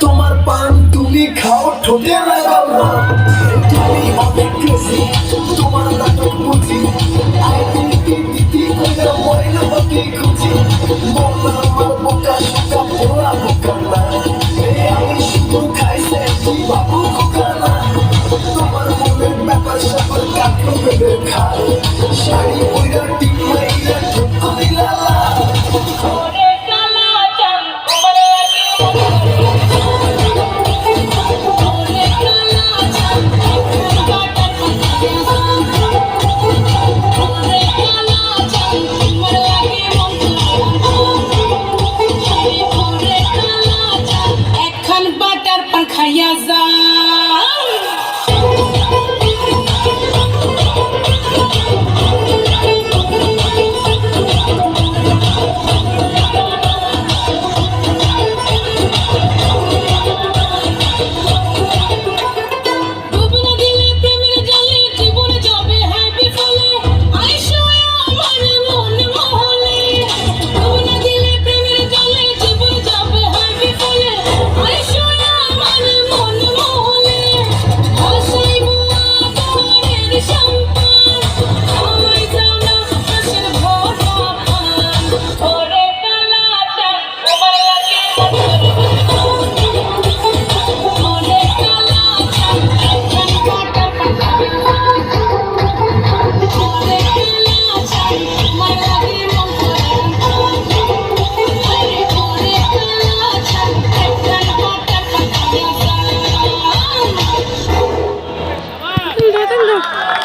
তোমার পান তুমি খাও ঠোঁটে লাগাও না, তুমি অনেক ক্রেজি তোমার নাটক বুঝি, আইডেন্টি দিদি কইরা ময়না পাতি খুঁজি, বলনা আমার বোকা শোকা পোড়া বোকা না, আমি শুধু খাইছে তুই বাবু খোকা না, তোমার মনের ব্যাপার স্যাপার কাটলো ভেবে খায়, শাড়ি পইরা টিপ মাইরা ঠোঁট কইরা খাইয়া যা